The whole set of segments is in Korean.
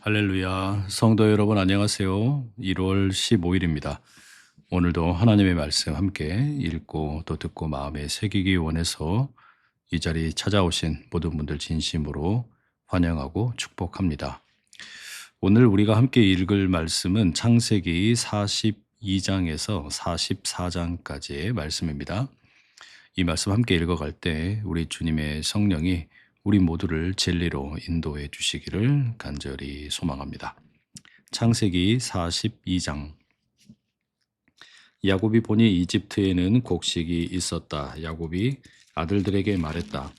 할렐루야. 성도 여러분 안녕하세요. 1월 15일입니다. 오늘도 하나님의 말씀 함께 읽고 또 듣고 마음에 새기기 원해서 이 자리에 찾아오신 모든 분들 진심으로 환영하고 축복합니다. 오늘 우리가 함께 읽을 말씀은 창세기 42장에서 44장까지의 말씀입니다. 이 말씀 함께 읽어갈 때 우리 주님의 성령이 우리 모두를 진리로 인도해 주시기를 간절히 소망합니다. 창세기 42장. 야곱이 보니 이집트에는 곡식이 있었다. 야곱이 아들들에게 말했다.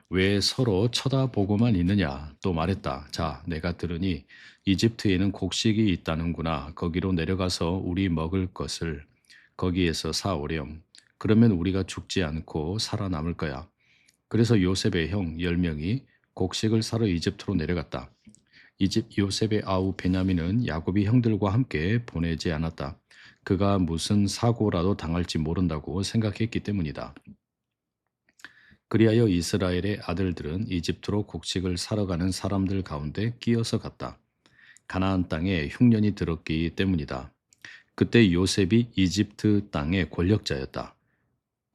왜 서로 쳐다보고만 있느냐? 또 말했다. 자, 내가 들으니 이집트에는 곡식이 있다는구나. 거기로 내려가서 우리 먹을 것을 거기에서 사오렴. 그러면 우리가 죽지 않고 살아남을 거야. 그래서 요셉의 형 10명이 곡식을 사러 이집트로 내려갔다. 요셉의 아우 베냐민은 야곱이 형들과 함께 보내지 않았다. 그가 무슨 사고라도 당할지 모른다고 생각했기 때문이다. 그리하여 이스라엘의 아들들은 이집트로 곡식을 사러 가는 사람들 가운데 끼어서 갔다. 가나안 땅에 흉년이 들었기 때문이다. 그때 요셉이 이집트 땅의 권력자였다.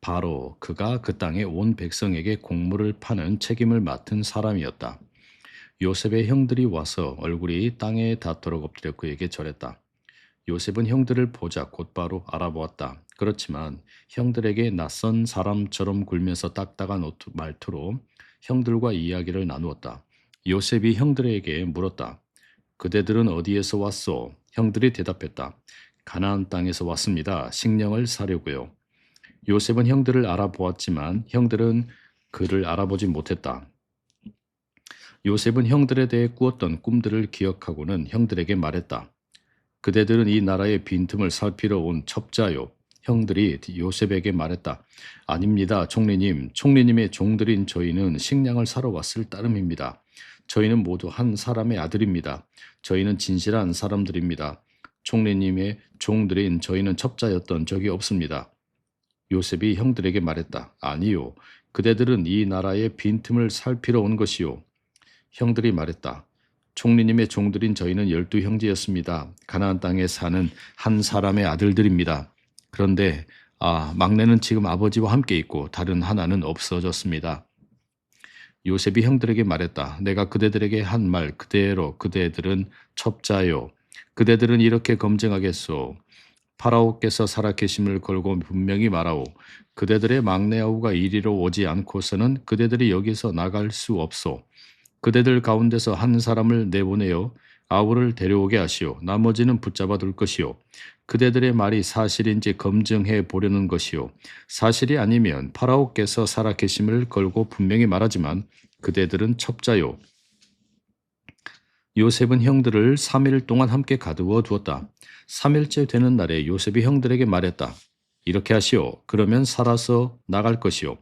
바로 그가 그 땅의 온 백성에게 곡물을 파는 책임을 맡은 사람이었다. 요셉의 형들이 와서 얼굴이 땅에 닿도록 엎드려 그에게 절했다. 요셉은 형들을 보자 곧바로 알아보았다. 그렇지만 형들에게 낯선 사람처럼 굴면서 딱딱한 말투로 형들과 이야기를 나누었다. 요셉이 형들에게 물었다. 그대들은 어디에서 왔소? 형들이 대답했다. 가나안 땅에서 왔습니다. 식량을 사려고요. 요셉은 형들을 알아보았지만 형들은 그를 알아보지 못했다. 요셉은 형들에 대해 꾸었던 꿈들을 기억하고는 형들에게 말했다. 그대들은 이 나라의 빈틈을 살피러 온 첩자요. 형들이 요셉에게 말했다. 아닙니다, 총리님. 총리님의 종들인 저희는 식량을 사러 왔을 따름입니다. 저희는 모두 한 사람의 아들입니다. 저희는 진실한 사람들입니다. 총리님의 종들인 저희는 첩자였던 적이 없습니다. 요셉이 형들에게 말했다. 아니요. 그대들은 이 나라의 빈틈을 살피러 온 것이요. 형들이 말했다. 총리님의 종들인 저희는 12형제였습니다. 가나안 땅에 사는 한 사람의 아들들입니다. 그런데 막내는 지금 아버지와 함께 있고 다른 하나는 없어졌습니다. 요셉이 형들에게 말했다. 내가 그대들에게 한 말 그대로 그대들은 첩자요. 그대들은 이렇게 검증하겠소. 파라오께서 살아계심을 걸고 분명히 말하오. 그대들의 막내 아우가 이리로 오지 않고서는 그대들이 여기서 나갈 수 없소. 그대들 가운데서 한 사람을 내보내어 아우를 데려오게 하시오. 나머지는 붙잡아 둘 것이오. 그대들의 말이 사실인지 검증해 보려는 것이오. 사실이 아니면 파라오께서 살아계심을 걸고 분명히 말하지만 그대들은 첩자요. 요셉은 형들을 3일 동안 함께 가두어 두었다. 3일째 되는 날에 요셉이 형들에게 말했다. 이렇게 하시오. 그러면 살아서 나갈 것이오.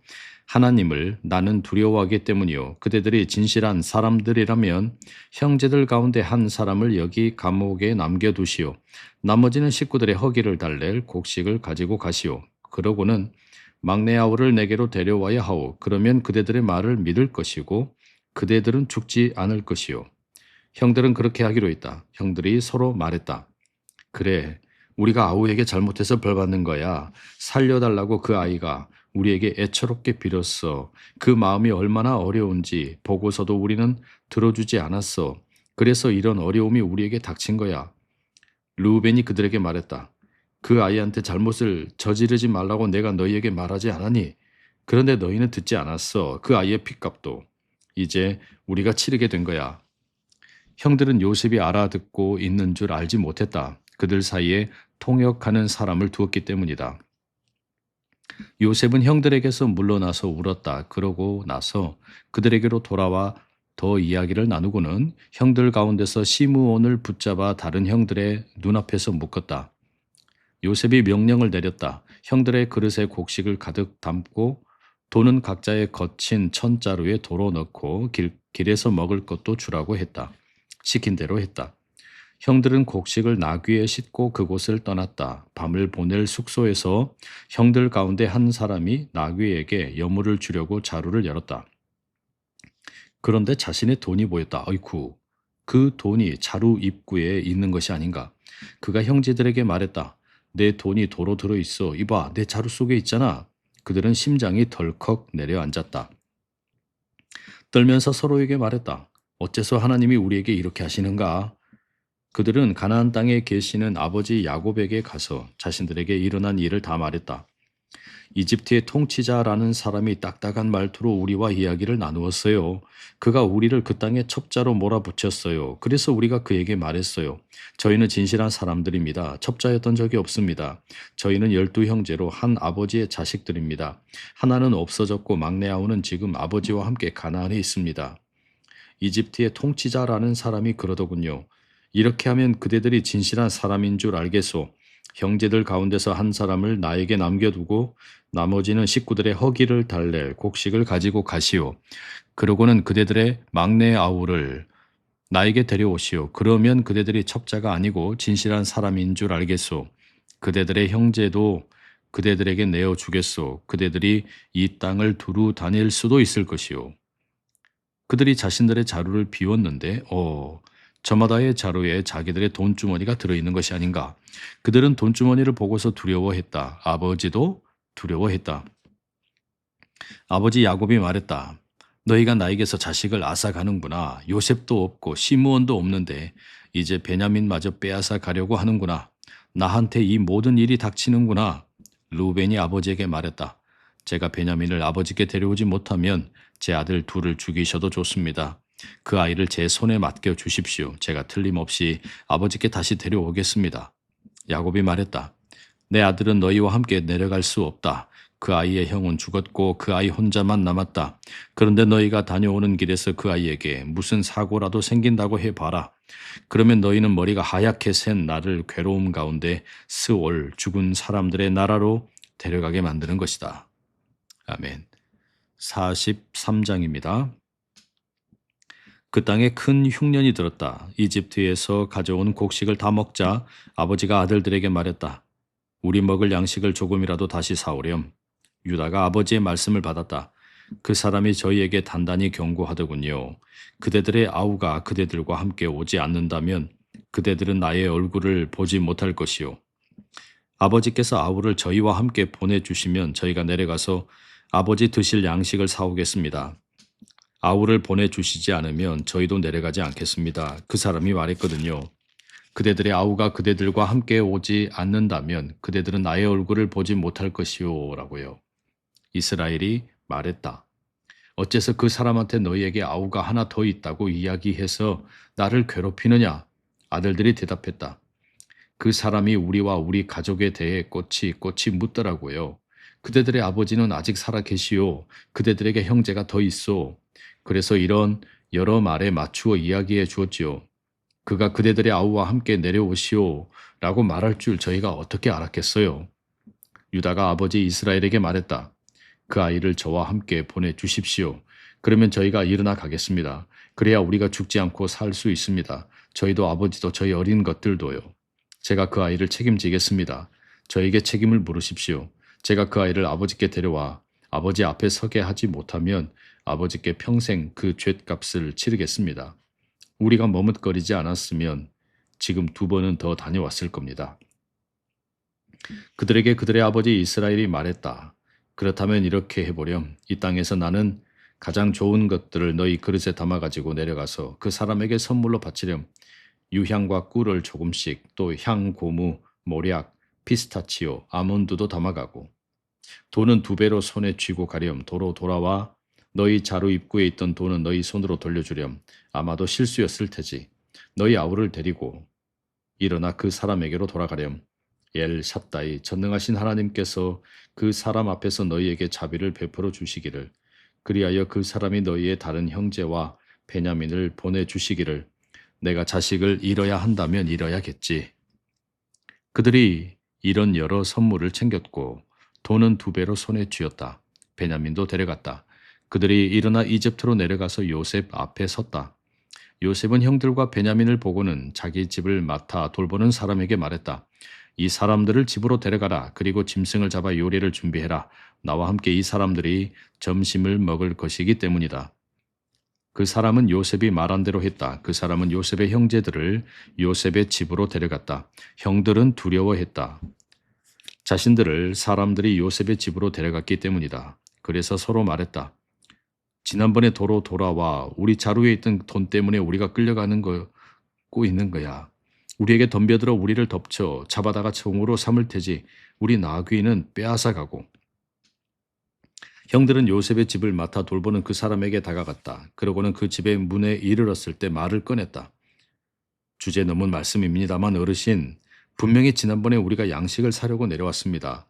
하나님을 나는 두려워하기 때문이요. 그대들이 진실한 사람들이라면 형제들 가운데 한 사람을 여기 감옥에 남겨두시오. 나머지는 식구들의 허기를 달랠 곡식을 가지고 가시오. 그러고는 막내 아우를 내게로 데려와야 하오. 그러면 그대들의 말을 믿을 것이고 그대들은 죽지 않을 것이오. 형들은 그렇게 하기로 했다. 형들이 서로 말했다. 그래, 우리가 아우에게 잘못해서 벌 받는 거야. 살려달라고 그 아이가 우리에게 애처롭게 빌었어. 그 마음이 얼마나 어려운지 보고서도 우리는 들어주지 않았어. 그래서 이런 어려움이 우리에게 닥친 거야. 르우벤이 그들에게 말했다. 그 아이한테 잘못을 저지르지 말라고 내가 너희에게 말하지 않았니? 그런데 너희는 듣지 않았어. 그 아이의 핏값도. 이제 우리가 치르게 된 거야. 형들은 요셉이 알아듣고 있는 줄 알지 못했다. 그들 사이에 통역하는 사람을 두었기 때문이다. 요셉은 형들에게서 물러나서 울었다. 그러고 나서 그들에게로 돌아와 더 이야기를 나누고는 형들 가운데서 시므온을 붙잡아 다른 형들의 눈앞에서 묶었다. 요셉이 명령을 내렸다. 형들의 그릇에 곡식을 가득 담고 돈은 각자의 거친 천자루에 도로 넣고 길에서 먹을 것도 주라고 했다. 시킨 대로 했다. 형들은 곡식을 나귀에 싣고 그곳을 떠났다. 밤을 보낼 숙소에서 형들 가운데 한 사람이 나귀에게 여물을 주려고 자루를 열었다. 그런데 자신의 돈이 보였다. 어이쿠. 그 돈이 자루 입구에 있는 것이 아닌가? 그가 형제들에게 말했다. 내 돈이 도로 들어 있어. 이봐, 내 자루 속에 있잖아. 그들은 심장이 덜컥 내려앉았다. 떨면서 서로에게 말했다. 어째서 하나님이 우리에게 이렇게 하시는가? 그들은 가나안 땅에 계시는 아버지 야곱에게 가서 자신들에게 일어난 일을 다 말했다. 이집트의 통치자라는 사람이 딱딱한 말투로 우리와 이야기를 나누었어요. 그가 우리를 그 땅에 첩자로 몰아붙였어요. 그래서 우리가 그에게 말했어요. 저희는 진실한 사람들입니다. 첩자였던 적이 없습니다. 저희는 12형제로 한 아버지의 자식들입니다. 하나는 없어졌고 막내 아우는 지금 아버지와 함께 가나안에 있습니다. 이집트의 통치자라는 사람이 그러더군요. 이렇게 하면 그대들이 진실한 사람인 줄 알겠소. 형제들 가운데서 한 사람을 나에게 남겨두고 나머지는 식구들의 허기를 달랠 곡식을 가지고 가시오. 그러고는 그대들의 막내 아우를 나에게 데려오시오. 그러면 그대들이 첩자가 아니고 진실한 사람인 줄 알겠소. 그대들의 형제도 그대들에게 내어주겠소. 그대들이 이 땅을 두루 다닐 수도 있을 것이오. 그들이 자신들의 자루를 비웠는데 저마다의 자루에 자기들의 돈주머니가 들어있는 것이 아닌가. 그들은 돈주머니를 보고서 두려워했다. 아버지도 두려워했다. 아버지 야곱이 말했다. 너희가 나에게서 자식을 앗아가는구나. 요셉도 없고 시므온도 없는데 이제 베냐민마저 빼앗아 가려고 하는구나. 나한테 이 모든 일이 닥치는구나. 루벤이 아버지에게 말했다. 제가 베냐민을 아버지께 데려오지 못하면 제 아들 둘을 죽이셔도 좋습니다. 그 아이를 제 손에 맡겨 주십시오. 제가 틀림없이 아버지께 다시 데려오겠습니다. 야곱이 말했다. 내 아들은 너희와 함께 내려갈 수 없다. 그 아이의 형은 죽었고 그 아이 혼자만 남았다. 그런데 너희가 다녀오는 길에서 그 아이에게 무슨 사고라도 생긴다고 해봐라. 그러면 너희는 머리가 하얗게 센 나를 괴로움 가운데 스올 죽은 사람들의 나라로 데려가게 만드는 것이다. 아멘. 43장입니다. 그 땅에 큰 흉년이 들었다. 이집트에서 가져온 곡식을 다 먹자 아버지가 아들들에게 말했다. 우리 먹을 양식을 조금이라도 다시 사오렴. 유다가 아버지의 말씀을 받았다. 그 사람이 저희에게 단단히 경고하더군요. 그대들의 아우가 그대들과 함께 오지 않는다면 그대들은 나의 얼굴을 보지 못할 것이요. 아버지께서 아우를 저희와 함께 보내주시면 저희가 내려가서 아버지 드실 양식을 사오겠습니다. 아우를 보내주시지 않으면 저희도 내려가지 않겠습니다. 그 사람이 말했거든요. 그대들의 아우가 그대들과 함께 오지 않는다면 그대들은 나의 얼굴을 보지 못할 것이요 라고요. 이스라엘이 말했다. 어째서 그 사람한테 너희에게 아우가 하나 더 있다고 이야기해서 나를 괴롭히느냐? 아들들이 대답했다. 그 사람이 우리와 우리 가족에 대해 꼬치 묻더라고요. 그대들의 아버지는 아직 살아 계시오. 그대들에게 형제가 더 있어. 그래서 이런 여러 말에 맞추어 이야기해 주었지요. 그가 그대들의 아우와 함께 내려오시오 라고 말할 줄 저희가 어떻게 알았겠어요. 유다가 아버지 이스라엘에게 말했다. 그 아이를 저와 함께 보내주십시오. 그러면 저희가 일어나 가겠습니다. 그래야 우리가 죽지 않고 살 수 있습니다. 저희도 아버지도 저희 어린 것들도요. 제가 그 아이를 책임지겠습니다. 저에게 책임을 물으십시오. 제가 그 아이를 아버지께 데려와 아버지 앞에 서게 하지 못하면 아버지께 평생 그 죗값을 치르겠습니다. 우리가 머뭇거리지 않았으면 지금 2번은 더 다녀왔을 겁니다. 그들에게 그들의 아버지 이스라엘이 말했다. 그렇다면 이렇게 해보렴. 이 땅에서 나는 가장 좋은 것들을 너희 그릇에 담아가지고 내려가서 그 사람에게 선물로 바치렴. 유향과 꿀을 조금씩, 또 향, 고무, 모략, 피스타치오, 아몬드도 담아가고 돈은 2배로 손에 쥐고 가렴. 도로 돌아와 너희 자루 입구에 있던 돈은 너희 손으로 돌려주렴. 아마도 실수였을 테지. 너희 아우를 데리고 일어나 그 사람에게로 돌아가렴. 엘 샷다이 전능하신 하나님께서 그 사람 앞에서 너희에게 자비를 베풀어 주시기를, 그리하여 그 사람이 너희의 다른 형제와 베냐민을 보내주시기를. 내가 자식을 잃어야 한다면 잃어야겠지. 그들이 이런 여러 선물을 챙겼고 돈은 2배로 손에 쥐었다. 베냐민도 데려갔다. 그들이 일어나 이집트로 내려가서 요셉 앞에 섰다. 요셉은 형들과 베냐민을 보고는 자기 집을 맡아 돌보는 사람에게 말했다. 이 사람들을 집으로 데려가라. 그리고 짐승을 잡아 요리를 준비해라. 나와 함께 이 사람들이 점심을 먹을 것이기 때문이다. 그 사람은 요셉이 말한 대로 했다. 그 사람은 요셉의 형제들을 요셉의 집으로 데려갔다. 형들은 두려워했다. 자신들을 사람들이 요셉의 집으로 데려갔기 때문이다. 그래서 서로 말했다. 지난번에 도로 돌아와 우리 자루에 있던 돈 때문에 우리가 끌려가는 거고 있는 거야. 우리에게 덤벼들어 우리를 덮쳐 잡아다가 총으로 삼을 테지. 우리 나귀는 빼앗아 가고. 형들은 요셉의 집을 맡아 돌보는 그 사람에게 다가갔다. 그러고는 그 집의 문에 이르렀을 때 말을 꺼냈다. 주제 넘은 말씀입니다만 어르신, 분명히 지난번에 우리가 양식을 사려고 내려왔습니다.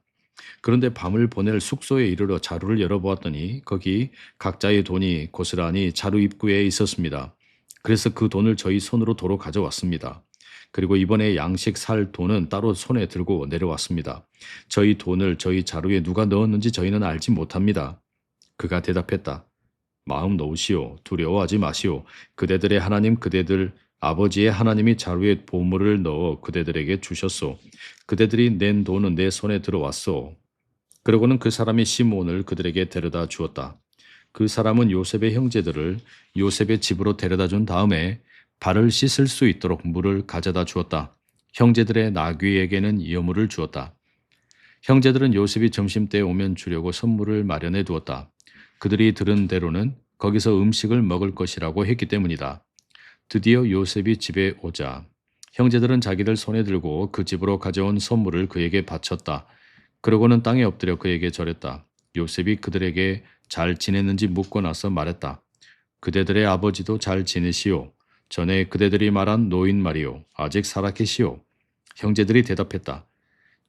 그런데 밤을 보낼 숙소에 이르러 자루를 열어보았더니 거기 각자의 돈이 고스란히 자루 입구에 있었습니다. 그래서 그 돈을 저희 손으로 도로 가져왔습니다. 그리고 이번에 양식 살 돈은 따로 손에 들고 내려왔습니다. 저희 돈을 저희 자루에 누가 넣었는지 저희는 알지 못합니다. 그가 대답했다. 마음 놓으시오. 두려워하지 마시오. 그대들의 하나님, 그대들 아버지의 하나님이 자루에 보물을 넣어 그대들에게 주셨소. 그대들이 낸 돈은 내 손에 들어왔소. 그러고는 그 사람이 시몬을 그들에게 데려다 주었다. 그 사람은 요셉의 형제들을 요셉의 집으로 데려다 준 다음에 발을 씻을 수 있도록 물을 가져다 주었다. 형제들의 나귀에게는 여물을 주었다. 형제들은 요셉이 점심때에 오면 주려고 선물을 마련해 두었다. 그들이 들은 대로는 거기서 음식을 먹을 것이라고 했기 때문이다. 드디어 요셉이 집에 오자 형제들은 자기들 손에 들고 그 집으로 가져온 선물을 그에게 바쳤다. 그러고는 땅에 엎드려 그에게 절했다. 요셉이 그들에게 잘 지냈는지 묻고 나서 말했다. 그대들의 아버지도 잘 지내시오. 전에 그대들이 말한 노인 말이오. 아직 살아 계시오. 형제들이 대답했다.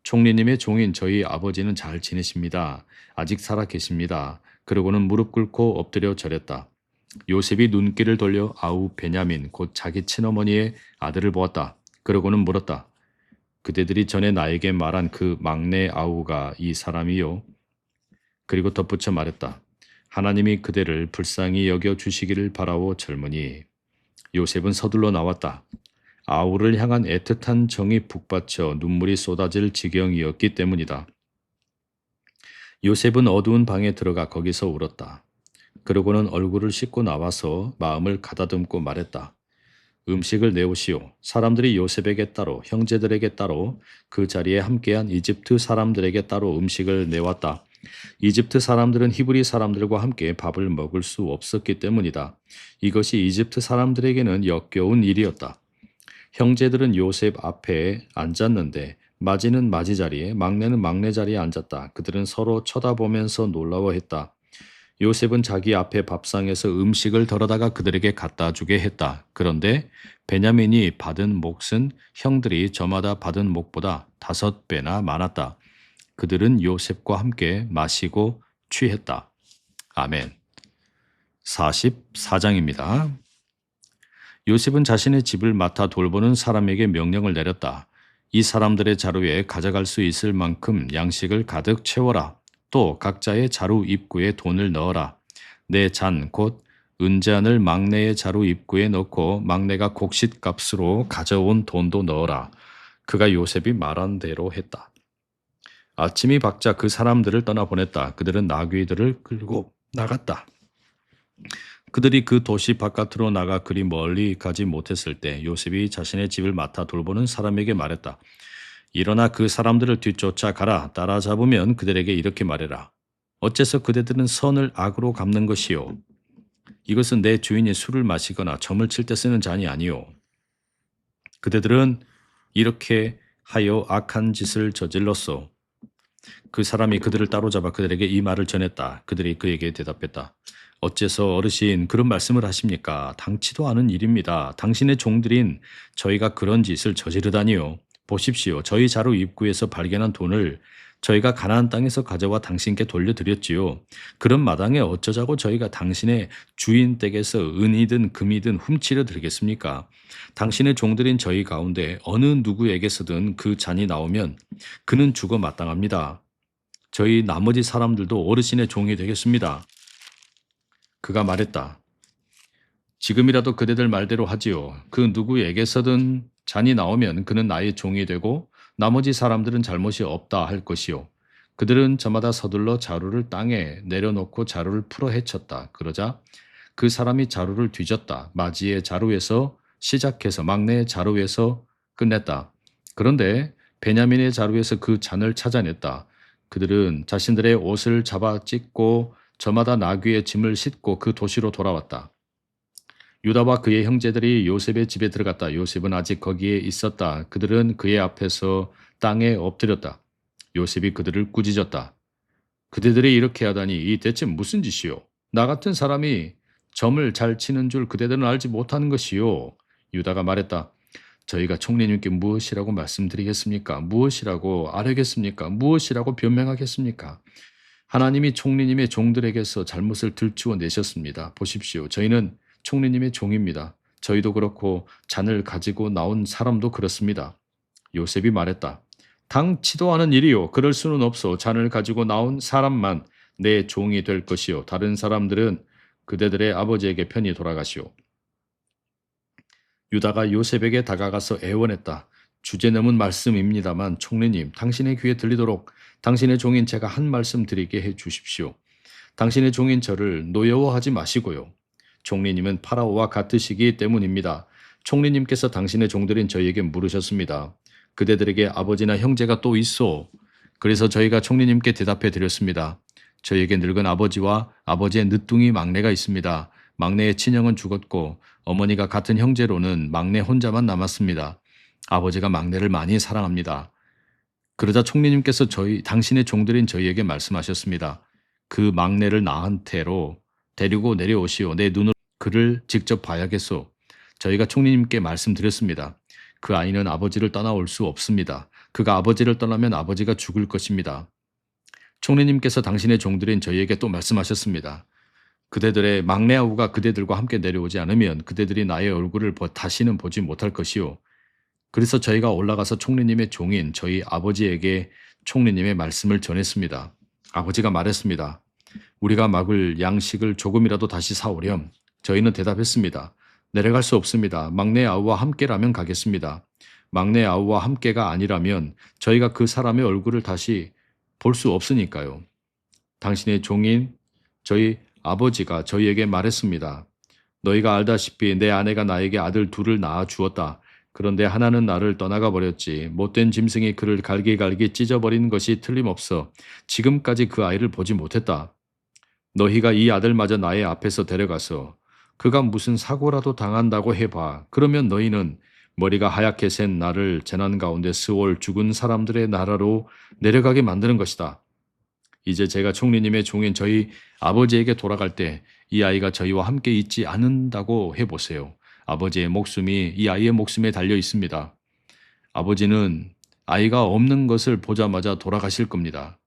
총리님의 종인 저희 아버지는 잘 지내십니다. 아직 살아 계십니다. 그러고는 무릎 꿇고 엎드려 절했다. 요셉이 눈길을 돌려 아우 베냐민 곧 자기 친어머니의 아들을 보았다. 그러고는 물었다. 그대들이 전에 나에게 말한 그 막내 아우가 이 사람이요. 그리고 덧붙여 말했다. 하나님이 그대를 불쌍히 여겨 주시기를 바라오 젊은이. 요셉은 서둘러 나왔다. 아우를 향한 애틋한 정이 북받쳐 눈물이 쏟아질 지경이었기 때문이다. 요셉은 어두운 방에 들어가 거기서 울었다. 그러고는 얼굴을 씻고 나와서 마음을 가다듬고 말했다. 음식을 내오시오. 사람들이 요셉에게 따로 형제들에게 따로 그 자리에 함께한 이집트 사람들에게 따로 음식을 내왔다. 이집트 사람들은 히브리 사람들과 함께 밥을 먹을 수 없었기 때문이다. 이것이 이집트 사람들에게는 역겨운 일이었다. 형제들은 요셉 앞에 앉았는데 마지는 마지 자리에 막내는 막내 자리에 앉았다. 그들은 서로 쳐다보면서 놀라워했다. 요셉은 자기 앞에 밥상에서 음식을 덜어다가 그들에게 갖다 주게 했다. 그런데 베냐민이 받은 몫은 형들이 저마다 받은 몫보다 5배나 많았다. 그들은 요셉과 함께 마시고 취했다. 아멘. 44장입니다. 요셉은 자신의 집을 맡아 돌보는 사람에게 명령을 내렸다. 이 사람들의 자루에 가져갈 수 있을 만큼 양식을 가득 채워라. 또 각자의 자루 입구에 돈을 넣어라. 내 잔 곧 은잔을 막내의 자루 입구에 넣고 막내가 곡식값으로 가져온 돈도 넣어라. 그가 요셉이 말한 대로 했다. 아침이 밝자 그 사람들을 떠나보냈다. 그들은 나귀들을 끌고 나갔다. 그들이 그 도시 바깥으로 나가 그리 멀리 가지 못했을 때 요셉이 자신의 집을 맡아 돌보는 사람에게 말했다. 일어나 그 사람들을 뒤쫓아 가라. 따라잡으면 그들에게 이렇게 말해라. 어째서 그대들은 선을 악으로 갚는 것이요. 이것은 내 주인이 술을 마시거나 점을 칠 때 쓰는 잔이 아니요. 그대들은 이렇게 하여 악한 짓을 저질렀소. 그 사람이 그들을 따로잡아 그들에게 이 말을 전했다. 그들이 그에게 대답했다. 어째서 어르신 그런 말씀을 하십니까? 당치도 않은 일입니다. 당신의 종들인 저희가 그런 짓을 저지르다니요. 보십시오. 저희 자루 입구에서 발견한 돈을 저희가 가나안 땅에서 가져와 당신께 돌려드렸지요. 그런 마당에 어쩌자고 저희가 당신의 주인 댁에서 은이든 금이든 훔치려 드리겠습니까? 당신의 종들인 저희 가운데 어느 누구에게서든 그 잔이 나오면 그는 죽어 마땅합니다. 저희 나머지 사람들도 어르신의 종이 되겠습니다. 그가 말했다. 지금이라도 그대들 말대로 하지요. 그 누구에게서든 잔이 나오면 그는 나의 종이 되고 나머지 사람들은 잘못이 없다 할 것이요. 그들은 저마다 서둘러 자루를 땅에 내려놓고 자루를 풀어 헤쳤다. 그러자 그 사람이 자루를 뒤졌다. 마지의 자루에서 시작해서 막내의 자루에서 끝냈다. 그런데 베냐민의 자루에서 그 잔을 찾아냈다. 그들은 자신들의 옷을 잡아 찢고 저마다 나귀의 짐을 싣고 그 도시로 돌아왔다. 유다와 그의 형제들이 요셉의 집에 들어갔다. 요셉은 아직 거기에 있었다. 그들은 그의 앞에서 땅에 엎드렸다. 요셉이 그들을 꾸짖었다. 그대들이 이렇게 하다니 이 대체 무슨 짓이요? 나 같은 사람이 점을 잘 치는 줄 그대들은 알지 못하는 것이요. 유다가 말했다. 저희가 총리님께 무엇이라고 말씀드리겠습니까? 무엇이라고 아뢰겠습니까? 무엇이라고 변명하겠습니까? 하나님이 총리님의 종들에게서 잘못을 들추어 내셨습니다. 보십시오. 저희는 총리님의 종입니다. 저희도 그렇고 잔을 가지고 나온 사람도 그렇습니다. 요셉이 말했다. 당치도 않은 일이요. 그럴 수는 없어. 잔을 가지고 나온 사람만 내 종이 될 것이요. 다른 사람들은 그대들의 아버지에게 편히 돌아가시오. 유다가 요셉에게 다가가서 애원했다. 주제 넘은 말씀입니다만 총리님, 당신의 귀에 들리도록 당신의 종인 제가 한 말씀 드리게 해 주십시오. 당신의 종인 저를 노여워하지 마시고요. 총리님은 파라오와 같으시기 때문입니다. 총리님께서 당신의 종들인 저희에게 물으셨습니다. 그대들에게 아버지나 형제가 또 있소? 그래서 저희가 총리님께 대답해 드렸습니다. 저희에게 늙은 아버지와 아버지의 늦둥이 막내가 있습니다. 막내의 친형은 죽었고 어머니가 같은 형제로는 막내 혼자만 남았습니다. 아버지가 막내를 많이 사랑합니다. 그러자 총리님께서 당신의 종들인 저희에게 말씀하셨습니다. 그 막내를 나한테로 데리고 내려오시오. 내 눈으로 그를 직접 봐야겠소. 저희가 총리님께 말씀드렸습니다. 그 아이는 아버지를 떠나올 수 없습니다. 그가 아버지를 떠나면 아버지가 죽을 것입니다. 총리님께서 당신의 종들인 저희에게 또 말씀하셨습니다. 그대들의 막내 아우가 그대들과 함께 내려오지 않으면 그대들이 나의 얼굴을 다시는 보지 못할 것이요. 그래서 저희가 올라가서 총리님의 종인 저희 아버지에게 총리님의 말씀을 전했습니다. 아버지가 말했습니다. 우리가 먹을 양식을 조금이라도 다시 사오렴. 저희는 대답했습니다. 내려갈 수 없습니다. 막내 아우와 함께라면 가겠습니다. 막내 아우와 함께가 아니라면 저희가 그 사람의 얼굴을 다시 볼 수 없으니까요. 당신의 종인 저희 아버지가 저희에게 말했습니다. 너희가 알다시피 내 아내가 나에게 아들 둘을 낳아 주었다. 그런데 하나는 나를 떠나가 버렸지. 못된 짐승이 그를 갈기갈기 찢어버린 것이 틀림없어. 지금까지 그 아이를 보지 못했다. 너희가 이 아들마저 나의 앞에서 데려가서 그가 무슨 사고라도 당한다고 해봐. 그러면 너희는 머리가 하얗게 센 나를 재난 가운데 스올 죽은 사람들의 나라로 내려가게 만드는 것이다. 이제 제가 총리님의 종인 저희 아버지에게 돌아갈 때 이 아이가 저희와 함께 있지 않는다고 해보세요. 아버지의 목숨이 이 아이의 목숨에 달려 있습니다. 아버지는 아이가 없는 것을 보자마자 돌아가실 겁니다.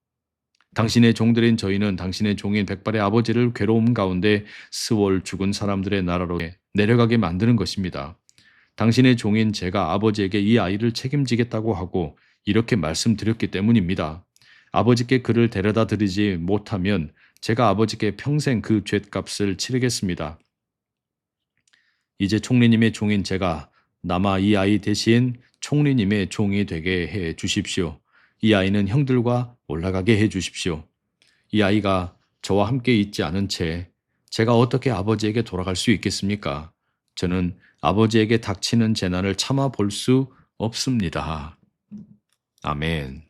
당신의 종들인 저희는 당신의 종인 백발의 아버지를 괴로움 가운데 스월 죽은 사람들의 나라로 내려가게 만드는 것입니다. 당신의 종인 제가 아버지에게 이 아이를 책임지겠다고 하고 이렇게 말씀드렸기 때문입니다. 아버지께 그를 데려다 드리지 못하면 제가 아버지께 평생 그 죗값을 치르겠습니다. 이제 총리님의 종인 제가 남아 이 아이 대신 총리님의 종이 되게 해 주십시오. 이 아이는 형들과 올라가게 해 주십시오. 이 아이가 저와 함께 있지 않은 채 제가 어떻게 아버지에게 돌아갈 수 있겠습니까? 저는 아버지에게 닥치는 재난을 참아 볼 수 없습니다. 아멘.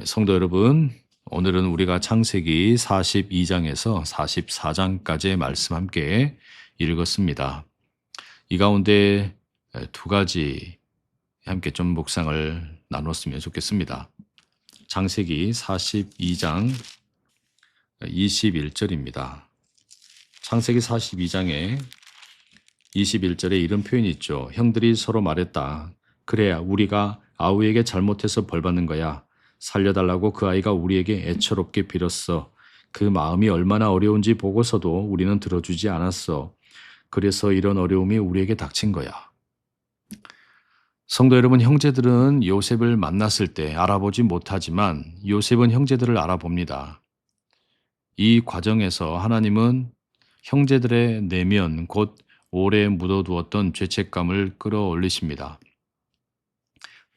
성도 여러분, 오늘은 우리가 창세기 42장에서 44장까지의 말씀 함께 읽었습니다. 이 가운데 두 가지 함께 좀 묵상을 나눴으면 좋겠습니다. 창세기 42장 21절입니다. 창세기 42장에 21절에 이런 표현이 있죠. 형들이 서로 말했다. 그래야 우리가 아우에게 잘못해서 벌받는 거야. 살려달라고 그 아이가 우리에게 애처롭게 빌었어. 그 마음이 얼마나 어려운지 보고서도 우리는 들어주지 않았어. 그래서 이런 어려움이 우리에게 닥친 거야. 성도 여러분, 형제들은 요셉을 만났을 때 알아보지 못하지만 요셉은 형제들을 알아봅니다. 이 과정에서 하나님은 형제들의 내면 곧 오래 묻어두었던 죄책감을 끌어올리십니다.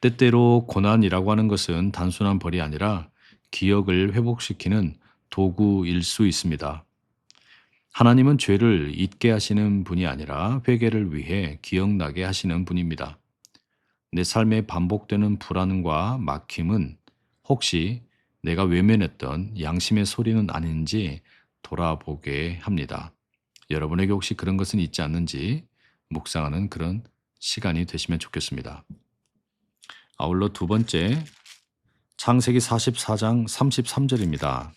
때때로 고난이라고 하는 것은 단순한 벌이 아니라 기억을 회복시키는 도구일 수 있습니다. 하나님은 죄를 잊게 하시는 분이 아니라 회개를 위해 기억나게 하시는 분입니다. 내 삶에 반복되는 불안과 막힘은 혹시 내가 외면했던 양심의 소리는 아닌지 돌아보게 합니다. 여러분에게 혹시 그런 것은 있지 않는지 묵상하는 그런 시간이 되시면 좋겠습니다. 아울러 두 번째, 창세기 44장 33절입니다.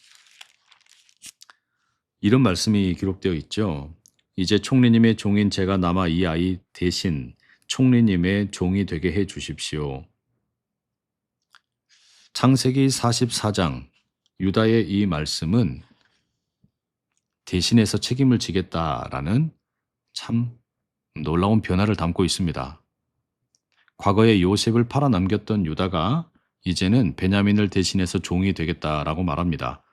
이런 말씀이 기록되어 있죠. 이제 총리님의 종인 제가 남아 이 아이 대신 총리님의 종이 되게 해 주십시오. 창세기 44장 유다의 이 말씀은 대신해서 책임을 지겠다라는 참 놀라운 변화를 담고 있습니다. 과거에 요셉을 팔아넘겼던 유다가 이제는 베냐민을 대신해서 종이 되겠다라고 말합니다.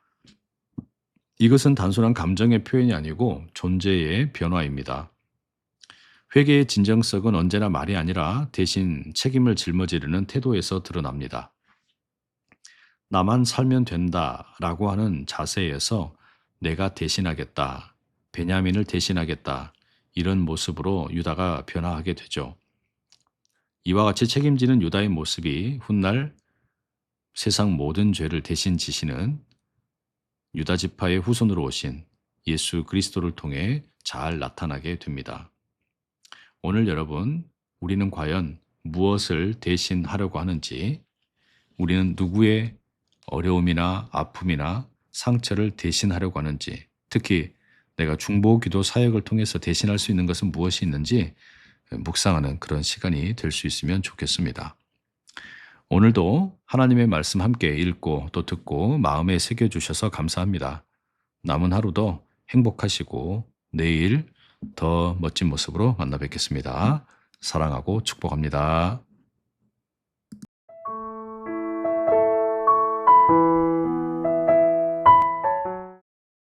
이것은 단순한 감정의 표현이 아니고 존재의 변화입니다. 회개의 진정성은 언제나 말이 아니라 대신 책임을 짊어지려는 태도에서 드러납니다. 나만 살면 된다라고 하는 자세에서 내가 대신하겠다, 베냐민을 대신하겠다, 이런 모습으로 유다가 변화하게 되죠. 이와 같이 책임지는 유다의 모습이 훗날 세상 모든 죄를 대신 지시는 유다 지파의 후손으로 오신 예수 그리스도를 통해 잘 나타나게 됩니다. 오늘 여러분, 우리는 과연 무엇을 대신하려고 하는지, 우리는 누구의 어려움이나 아픔이나 상처를 대신하려고 하는지, 특히 내가 중보 기도 사역을 통해서 대신할 수 있는 것은 무엇이 있는지 묵상하는 그런 시간이 될 수 있으면 좋겠습니다. 오늘도 하나님의 말씀 함께 읽고 또 듣고 마음에 새겨주셔서 감사합니다. 남은 하루도 행복하시고 내일 더 멋진 모습으로 만나 뵙겠습니다. 사랑하고 축복합니다.